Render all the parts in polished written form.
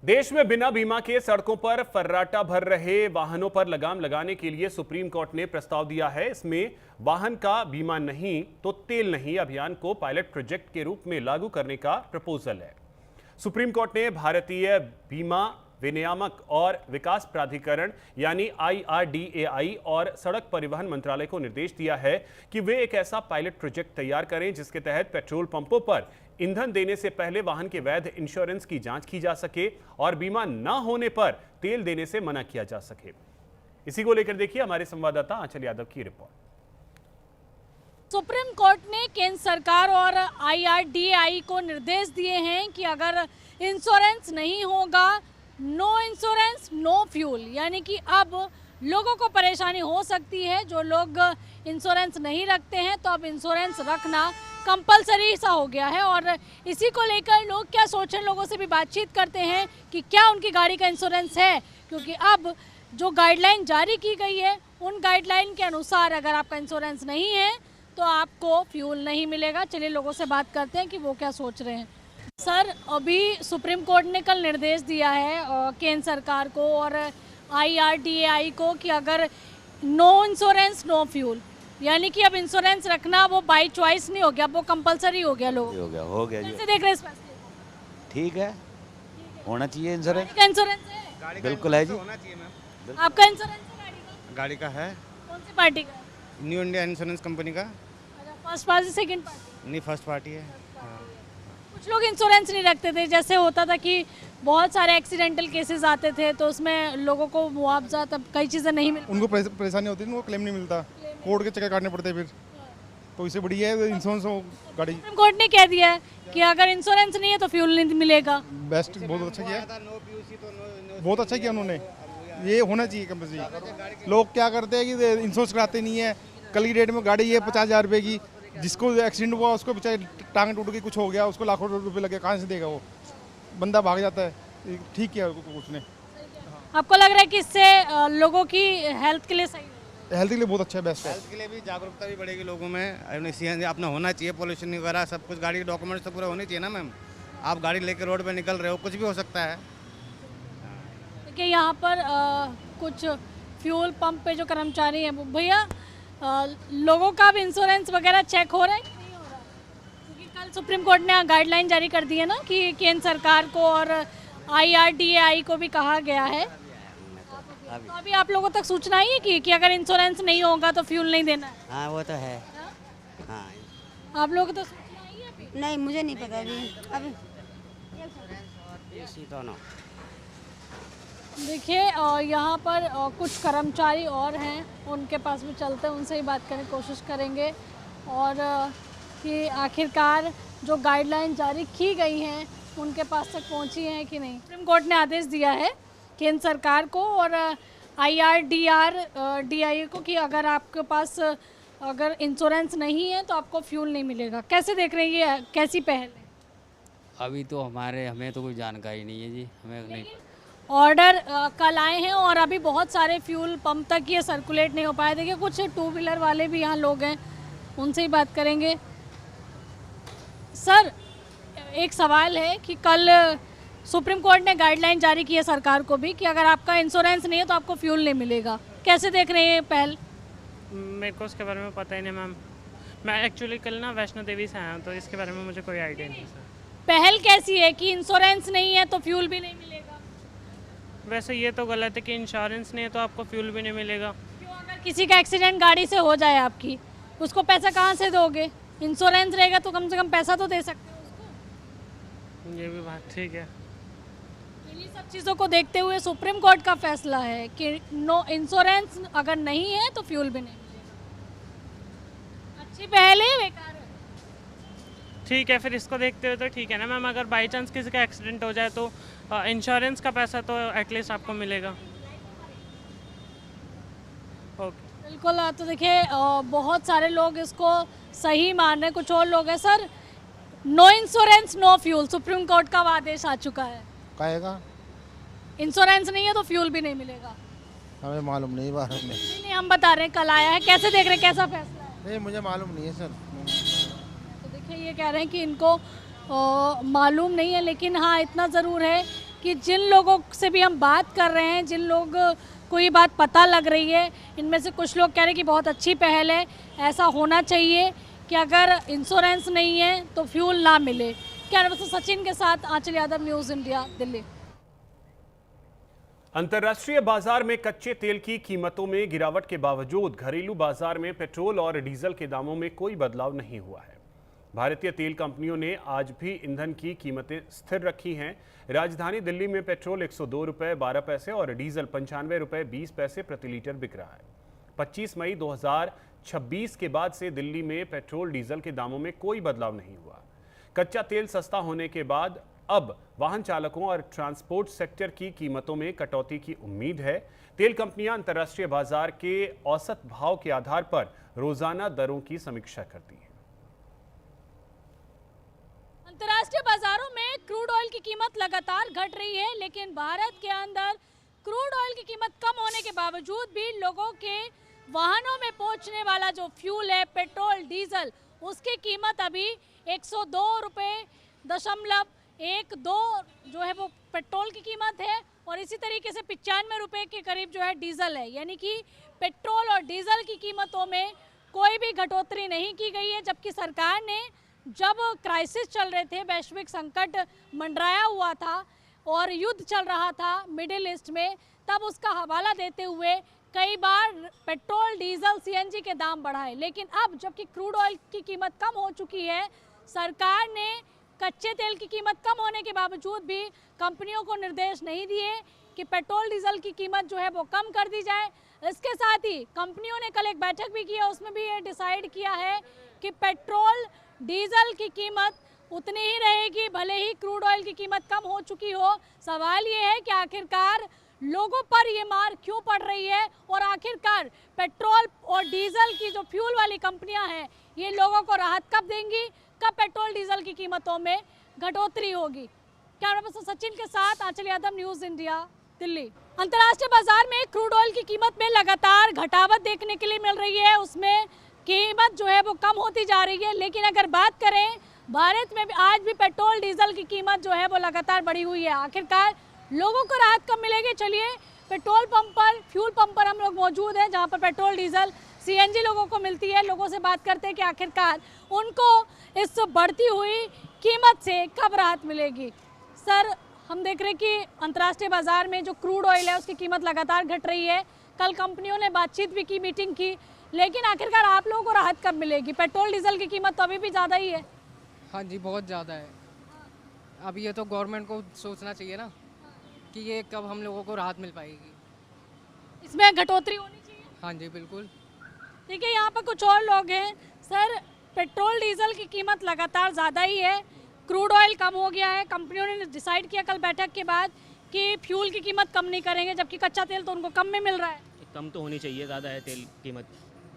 देश में बिना बीमा के सड़कों पर फर्राटा भर रहे वाहनों पर लगाम लगाने के लिए सुप्रीम कोर्ट ने प्रस्ताव दिया है। इसमें वाहन का बीमा नहीं तो तेल नहीं अभियान को पायलट प्रोजेक्ट के रूप में लागू करने का प्रपोजल है। सुप्रीम कोर्ट ने भारतीय बीमा विनियामक और विकास प्राधिकरण यानी IRDAI और सड़क परिवहन मंत्रालय को निर्देश दिया है कि वे एक ऐसा पायलट प्रोजेक्ट तैयार करें जिसके तहत पेट्रोल पंपों पर ईंधन देने से पहले वाहन के वैध इंश्योरेंस की जांच की जा सके और बीमा न होने पर तेल देने से मना किया जा सके। इसी को लेकर देखिए हमारे संवाददाता आंचल यादव की रिपोर्ट। सुप्रीम कोर्ट ने केंद्र सरकार और IRDAI को निर्देश दिए हैं कि अगर इंश्योरेंस नहीं होगा, नो इंश्योरेंस नो फ्यूल, यानी कि अब लोगों को परेशानी हो सकती है। जो लोग इंश्योरेंस नहीं रखते हैं तो अब इंश्योरेंस रखना कंपलसरी सा हो गया है। और इसी को लेकर लोग क्या सोच रहे हैं, लोगों से भी बातचीत करते हैं कि क्या उनकी गाड़ी का इंश्योरेंस है, क्योंकि अब जो गाइडलाइन जारी की गई है उन गाइडलाइन के अनुसार अगर आपका इंश्योरेंस नहीं है तो आपको फ्यूल नहीं मिलेगा। चलिए लोगों से बात करते हैं कि वो क्या सोच रहे हैं। सर, अभी सुप्रीम कोर्ट ने कल निर्देश दिया है केंद्र सरकार को और IRDAI को कि अगर नो इंश्योरेंस नो फ्यूल, यानी कि अब इंश्योरेंस रखना वो बाय चॉइस नहीं हो गया, वो कंपलसरी हो गया। लोग हो गया कैसे देख रहे हैं इस फैसले को? ठीक है, होना चाहिए इंश्योरेंस। का इंश्योरेंस है? बिल्कुल है जी। होना चाहिए मैम। आपका इंश्योरेंस है गाड़ी का है। कौन सी पार्टी का? न्यू इंडिया इंश्योरेंस कंपनी का। अच्छा, फर्स्ट पार्टी सेकंड पार्टी? नहीं, फर्स्ट पार्टी है। कुछ लोग इंश्योरेंस नहीं रखते थे, जैसे होता था कि बहुत सारे एक्सीडेंटल केसेस आते थे तो उसमें लोगों को मुआवजा, तब कई चीज़ें नहीं मिलती। उनको परेशानी होती है, उनको क्लेम नहीं मिलता, कोर्ट के चक्कर काटने पड़ते फिर। तो इससे बढ़िया है इंश्योरेंस हो गाड़ी। सुप्रीम कोर्ट ने कह दिया है कि अगर इंश्योरेंस नहीं है तो फ्यूल नहीं मिलेगा। बेस्ट, बहुत अच्छा किया, बहुत अच्छा किया उन्होंने। ये होना चाहिए कंपल्सरी। लोग क्या करते हैं कि इंश्योरेंस कराते नहीं है। कल की डेट में गाड़ी है 50,000 रुपये की, जिसको एक्सीडेंट हुआ उसको बेचारे टांग टूट गई, कुछ हो गया, उसको लाखों रुपए लगे, कहाँ से देगा वो? बंदा भाग जाता है। ठीक किया उसने। आपको लग रहा है कि इससे लोगों की हेल्थ के लिए सही है? हेल्थ के लिए बहुत अच्छा है, बेस्ट है। हेल्थ के लिए भी जागरूकता भी बढ़ेगी लोगों में। CNG अपना होना चाहिए, पोल्यूशन वगैरह सब कुछ, गाड़ी के डॉक्यूमेंट्स तो पूरे होने चाहिए ना मैम। आप गाड़ी लेकर रोड पे निकल रहे हो, कुछ भी हो सकता है। देखिए यहाँ पर कुछ फ्यूल पंप पे जो कर्मचारी हैं, भैया लोगों का अब इंश्योरेंस वगैरह चेक हो रहा है कि नहीं हो रहा? क्योंकि कल सुप्रीम कोर्ट ने गाइडलाइन जारी कर दी है ना कि केंद्र सरकार को और IRDAI को भी कहा गया है। तो अभी आप लोगों तक सूचना आई है कि अगर इंश्योरेंस नहीं होगा तो फ्यूल नहीं देना है? हाँ वो तो है। हाँ आप लोगों को तो सूचना आई है अभी? नहीं, मुझे नहीं पता अभी दोनों। देखिए यहाँ पर कुछ कर्मचारी और हैं, उनके पास भी चलते हैं, उनसे ही बात करने की कोशिश करेंगे और कि आखिरकार जो गाइडलाइन जारी की गई हैं उनके पास तक पहुँची हैं कि नहीं। सुप्रीम कोर्ट ने आदेश दिया है केंद्र सरकार को और IRDAI को कि अगर आपके पास अगर इंश्योरेंस नहीं है तो आपको फ्यूल नहीं मिलेगा। कैसे देख रहे हैं, ये कैसी पहल है? अभी तो हमें तो कोई जानकारी नहीं है जी, हमें नहीं। ऑर्डर कल आए हैं और अभी बहुत सारे फ्यूल पंप तक ये सर्कुलेट नहीं हो पाए। देखिए कुछ टू व्हीलर वाले भी यहाँ लोग हैं, उनसे ही बात करेंगे। सर, एक सवाल है कि कल सुप्रीम कोर्ट ने गाइडलाइन जारी की है सरकार को भी कि अगर आपका इंश्योरेंस नहीं है तो आपको फ्यूल नहीं मिलेगा। कैसे देख रहे हैं ये पहल? मेरे को उसके बारे में पता ही नहीं मैम। मैं एक्चुअली कल ना वैष्णो देवी से आया हूँ तो इसके बारे में मुझे कोई आइडिया नहीं सर। पहल कैसी है कि इंश्योरेंस नहीं है तो फ्यूल भी नहीं मिलेगा? वैसे ये तो गलत है कि इंश्योरेंस नहीं है तो आपको फ्यूल भी नहीं मिलेगा। क्यों? अगर किसी का एक्सीडेंट गाड़ी से हो जाए आपकी, उसको पैसा कहाँ से दोगे? इंश्योरेंस रहेगा तो कम से कम पैसा तो दे सकते हो उसको। ये भी बात ठीक है। इन्हीं सब चीज़ों को देखते हुए सुप्रीम कोर्ट का फैसला है कि नो इंश्योरेंस अगर नहीं है तो फ्यूल भी नहीं मिलेगा। अच्छी पहल है, बेकार है? ठीक है, फिर इसको देखते हुए तो ठीक है ना मैम। अगर बाई चांस किसी का एक्सीडेंट हो जाए तो इंश्योरेंस का पैसा तो एटलीस्ट आपको मिलेगा। ओके, बिल्कुल। तो देखिए बहुत सारे लोग इसको सही मान रहे हैं, कुछ और लोग हैं। Sir, no insurance no fuel, Supreme Court का आदेश आ चुका है। कहेगा इंश्योरेंस नहीं है तो फ्यूल भी नहीं मिलेगा। हमें मालूम नहीं बारे में। नहीं, हम बता रहे हैं कल आया है। कैसे देख रहे हैं, कैसा फैसला है? नहीं, मुझे मालूम नहीं है सर। तो देखिए ये कह रहे हैं कि इनको मालूम नहीं है, लेकिन हाँ इतना ज़रूर है कि जिन लोगों से भी हम बात कर रहे हैं, जिन लोग को ये बात पता लग रही है, इनमें से कुछ लोग कह रहे हैं कि बहुत अच्छी पहल है, ऐसा होना चाहिए कि अगर इंश्योरेंस नहीं है तो फ्यूल ना मिले। कैमरा पर्सन सचिन के साथ आंचल यादव, न्यूज़ इंडिया, दिल्ली। अंतर्राष्ट्रीय बाजार में कच्चे तेल की कीमतों में गिरावट के बावजूद घरेलू बाजार में पेट्रोल और डीजल के दामों में कोई बदलाव नहीं हुआ है। भारतीय तेल कंपनियों ने आज भी ईंधन की कीमतें स्थिर रखी हैं। राजधानी दिल्ली में पेट्रोल 102 रुपये 12 पैसे और डीजल 95 रुपये 20 पैसे प्रति लीटर बिक रहा है। 25 मई 2026 के बाद से दिल्ली में पेट्रोल डीजल के दामों में कोई बदलाव नहीं हुआ। कच्चा तेल सस्ता होने के बाद अब वाहन चालकों और ट्रांसपोर्ट सेक्टर की कीमतों में कटौती की उम्मीद है। तेल कंपनियां अंतर्राष्ट्रीय बाजार के औसत भाव के आधार पर रोजाना दरों की समीक्षा करती हैं। अंतर्राष्ट्रीय बाजारों में क्रूड ऑयल की कीमत लगातार घट रही है, लेकिन भारत के अंदर क्रूड ऑयल की कीमत कम होने के बावजूद भी लोगों के वाहनों में पहुंचने वाला जो फ्यूल है, पेट्रोल डीजल, उसकी कीमत अभी 102 रुपये दशमलव 12 जो है वो पेट्रोल की कीमत है और इसी तरीके से 95 रुपये के करीब जो है डीजल है। यानी कि पेट्रोल और डीजल की कीमतों में कोई भी घटोतरी नहीं की गई है, जबकि सरकार ने जब क्राइसिस चल रहे थे, वैश्विक संकट मंडराया हुआ था और युद्ध चल रहा था मिडिल ईस्ट में, तब उसका हवाला देते हुए कई बार पेट्रोल डीजल सीएनजी के दाम बढ़ाए। लेकिन अब जबकि क्रूड ऑयल की कीमत कम हो चुकी है, सरकार ने कच्चे तेल की कीमत कम होने के बावजूद भी कंपनियों को निर्देश नहीं दिए कि पेट्रोल डीजल की कीमत जो है वो कम कर दी जाए। इसके साथ ही कंपनियों ने कल एक बैठक भी की है, उसमें भी ये डिसाइड किया है कि पेट्रोल डीजल की कीमत उतनी ही रहेगी, भले ही क्रूड ऑयल की कीमत कम हो चुकी हो। सवाल ये है कि आखिरकार लोगों पर ये मार क्यों पड़ रही है और आखिरकार पेट्रोल और डीजल की जो फ्यूल वाली कंपनियां हैं, ये लोगों को राहत कब देंगी, कब पेट्रोल डीजल की कीमतों में घटोतरी होगी। कैमरा पर्सन सचिन के साथ आंचल यादव, न्यूज़ इंडिया, दिल्ली। अंतर्राष्ट्रीय बाजार में क्रूड ऑयल की कीमत में लगातार घटावट देखने के लिए मिल रही है, उसमें कीमत जो है वो कम होती जा रही है। लेकिन अगर बात करें भारत में भी आज भी पेट्रोल डीजल की कीमत जो है वो लगातार बढ़ी हुई है। आखिरकार लोगों को राहत कब मिलेगी? चलिए पेट्रोल पंप पर, फ्यूल पंप पर हम लोग मौजूद हैं, जहां पर पेट्रोल डीजल सीएनजी लोगों को मिलती है। लोगों से बात करते हैं कि आखिरकार उनको इस बढ़ती हुई कीमत से कब राहत मिलेगी। सर, हम देख रहे हैं कि अंतर्राष्ट्रीय बाजार में जो क्रूड ऑयल है उसकी कीमत लगातार घट रही है। कल कंपनियों ने बातचीत भी की, मीटिंग की, लेकिन आखिरकार आप लोगों को राहत कब मिलेगी? पेट्रोल डीजल की कीमत तो अभी भी ज़्यादा ही है। हाँ जी, बहुत ज़्यादा है। अब ये तो गवर्नमेंट को सोचना चाहिए ना कि ये कब हम लोगों को राहत मिल पाएगी। इसमें घटोतरी होनी चाहिए। हाँ जी, बिल्कुल। ठीक है, यहाँ पर कुछ और लोग हैं। सर, पेट्रोल डीजल की कीमत लगातार ज़्यादा ही है, क्रूड ऑयल कम हो गया है। कंपनियों ने डिसाइड किया कल बैठक के बाद कि फ्यूल की कीमत कम नहीं करेंगे, जबकि कच्चा तेल तो उनको कम में मिल रहा है। कम तो होनी चाहिए, ज़्यादा है तेल कीमत।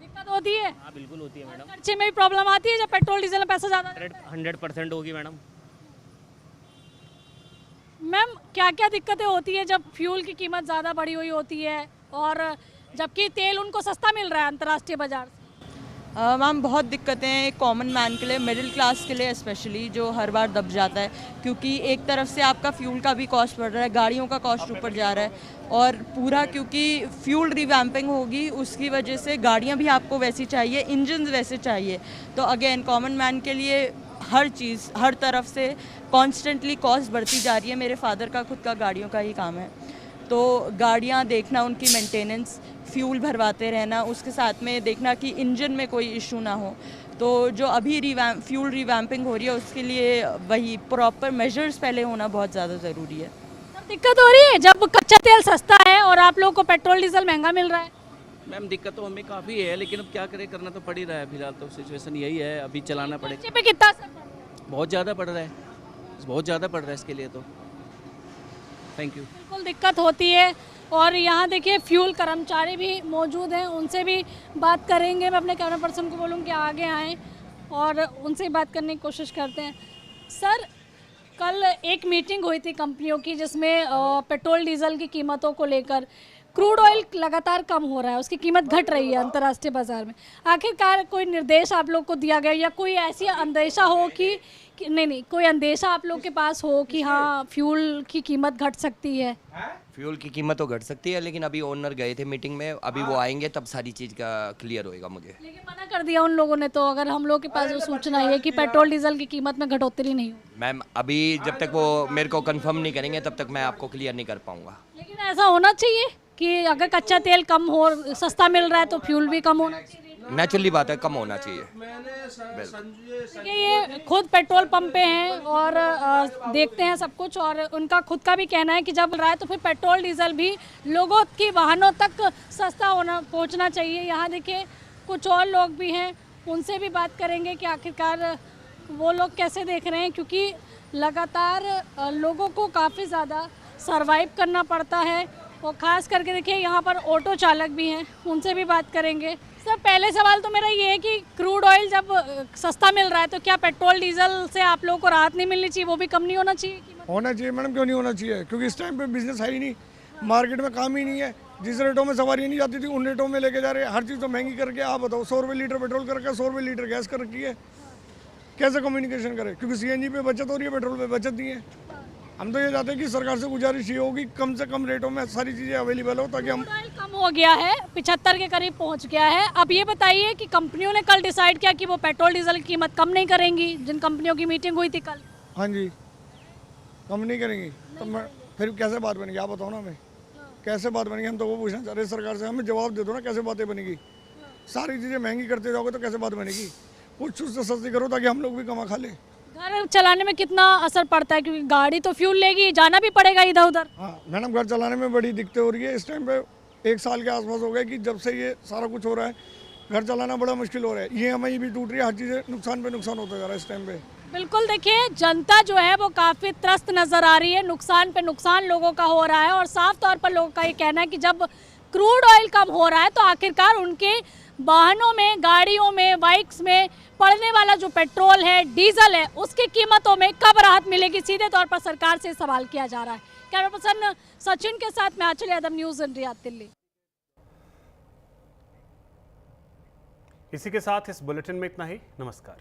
दिक्कत होती है? हाँ, बिल्कुल होती है मैडम। खर्चे में भी प्रॉब्लम आती है जब पेट्रोल डीजल में पैसा ज़्यादा? 100% होगी मैडम। मैम, क्या क्या दिक्कतें होती है जब फ्यूल की कीमत ज़्यादा बढ़ी हुई होती है और जबकि तेल उनको सस्ता मिल रहा है अंतर्राष्ट्रीय बाजार से? मैम, बहुत दिक्कतें हैं एक कॉमन मैन के लिए, मिडिल क्लास के लिए स्पेशली, जो हर बार दब जाता है क्योंकि एक तरफ से आपका फ्यूल का भी कॉस्ट बढ़ रहा है, गाड़ियों का कॉस्ट ऊपर जा रहा है और पूरा क्योंकि फ्यूल रिवैम्पिंग होगी उसकी वजह से गाड़ियाँ भी आपको वैसी चाहिए, इंजन वैसे चाहिए। तो अगेन कॉमन मैन के लिए हर चीज़, हर तरफ से कॉन्स्टेंटली कॉस्ट बढ़ती जा रही है। मेरे फादर का खुद का गाड़ियों का ही काम है, तो गाड़ियाँ देखना, उनकी मेंटेनेंस, फ्यूल भरवाते रहना, उसके साथ में देखना कि इंजन में कोई इशू ना हो। तो जो अभी फ्यूल रिवैम्पिंग हो रही है उसके लिए वही प्रॉपर मेजर्स पहले होना बहुत ज़्यादा ज़रूरी है। दिक्कत हो रही है जब कच्चा तेल सस्ता है और आप लोगों को पेट्रोल डीजल महंगा मिल रहा है? मैम, दिक्कत तो हमें काफ़ी है, लेकिन अब क्या करें, करना तो पड़ ही रहा है। फिलहाल तो सिचुएशन यही है, अभी चलाना पड़ेगा। खर्चे पे कितना असर पड़ रहा है? बहुत ज़्यादा पड़ रहा है, बहुत ज़्यादा पड़ रहा है इसके लिए तो। Thank you. बिल्कुल दिक्कत होती है और यहाँ देखिए फ्यूल कर्मचारी भी मौजूद हैं, उनसे भी बात करेंगे। मैं अपने कैमरा पर्सन को बोलूँ कि आगे आएँ और उनसे बात करने की कोशिश करते हैं। सर, कल एक मीटिंग हुई थी कंपनियों की जिसमें पेट्रोल डीजल की कीमतों को लेकर क्रूड ऑयल लगातार कम हो रहा है, उसकी कीमत घट रही है अंतर्राष्ट्रीय बाजार में। आखिरकार कोई निर्देश आप लोग को दिया गया या कोई ऐसी अंदेशा हो कि नहीं कोई अंदेशा आप लोग के पास हो कि हाँ फ्यूल की कीमत घट सकती है? फ्यूल की कीमत तो घट सकती है, लेकिन अभी ओनर गए थे मीटिंग में, अभी वो आएंगे तब सारी चीज़ का क्लियर होएगा मुझे। लेकिन मना कर दिया उन लोगों ने, तो अगर हम लोग के पास जो सूचना है कि पेट्रोल डीजल की कीमत में घटोतरी नहीं हो। मैम अभी जब तक वो मेरे को कंफर्म नहीं करेंगे तब तक मैं आपको क्लियर नहीं कर पाऊंगा। लेकिन ऐसा होना चाहिए कि अगर कच्चा तेल कम हो, सस्ता मिल रहा है तो फ्यूल भी कम होना चाहिए। नेचुरली बात है, कम होना चाहिए। देखिए ये खुद पेट्रोल पंप पे हैं और देखते हैं सब कुछ, और उनका खुद का भी कहना है कि जब रहा है तो फिर पेट्रोल डीजल भी लोगों की वाहनों तक सस्ता होना पहुंचना चाहिए। यहाँ देखिए कुछ और लोग भी हैं, उनसे भी बात करेंगे कि आखिरकार वो लोग कैसे देख रहे हैं, क्योंकि लगातार लोगों को काफ़ी ज़्यादा सरवाइव करना पड़ता है। और ख़ास करके देखिए यहाँ पर ऑटो चालक भी हैं, उनसे भी बात करेंगे। सर पहले सवाल तो मेरा ये है कि क्रूड ऑयल जब सस्ता मिल रहा है तो क्या पेट्रोल डीजल से आप लोगों को राहत नहीं मिलनी चाहिए, वो भी कम नहीं होना चाहिए? होना चाहिए मैडम, क्यों नहीं होना चाहिए? क्योंकि इस टाइम पे बिजनेस है ही नहीं, मार्केट में काम ही नहीं है। जिस रेटों में सवारी नहीं जाती थी उन रेटों में लेके जा रहे हैं। हर चीज़ तो महंगी करके, आप बताओ 100 रुपये लीटर पेट्रोल करके 100 रुपये लीटर गैस कर रखी है, कैसे कम्युनिकेशन करें? क्योंकि CNG पे बचत हो रही है, पेट्रोल पे बचत नहीं है। हम तो ये चाहते हैं कि सरकार से गुजारिश ये होगी कम से कम रेटों में सारी चीज़ें अवेलेबल हो, ताकि हम कम हो गया है, 75 के करीब पहुंच गया है। अब ये बताइए कि कंपनियों ने कल डिसाइड किया कि वो पेट्रोल डीजल की कीमत कम नहीं करेंगी, जिन कंपनियों की मीटिंग हुई थी कल। हाँ जी, कम नहीं करेंगी तो मैं फिर कैसे बात बनेगी? आप बताओ ना हमें कैसे बात बनेगी? हम तो वो पूछना चाह रहे हैं सरकार से, हमें जवाब दे दो ना, कैसे बातें बनेगी? सारी चीज़ें महंगी करते जाओगे तो कैसे बात बनेगी? कुछ से सस्ती करो ताकि हम लोग भी कमा खा लें। घर चलाने में कितना असर पड़ता है, क्योंकि गाड़ी तो फ्यूल लेगी, जाना भी पड़ेगा इधर उधर। हाँ मैडम, घर चलाने में बड़ी दिक्कतें हो रही है इस टाइम पे। 1 साल के आसपास हो गए कि जब से ये सारा कुछ हो रहा है, घर चलाना बड़ा मुश्किल हो रहा है। EMI भी टूट रही है, हर चीज़ें नुकसान पे नुकसान होता जा रहा है इस टाइम पे। बिल्कुल, देखिए जनता जो है वो काफ़ी त्रस्त नज़र आ रही है, नुकसान पे नुकसान लोगों का हो रहा है। और साफ तौर पर लोगों का ये कहना है कि जब क्रूड ऑयल कम हो रहा है तो आखिरकार उनके वाहनों में, गाड़ियों में, बाइक्स में पड़ने वाला जो पेट्रोल है, डीजल है, उसकी कीमतों में कब राहत मिलेगी, सीधे तौर पर सरकार से सवाल किया जा रहा है। कैमरा पर्सन सचिन के साथ मैं आंचल यादव, न्यूज़ इंडिया, दिल्ली। इसी के साथ इस बुलेटिन में इतना ही। नमस्कार।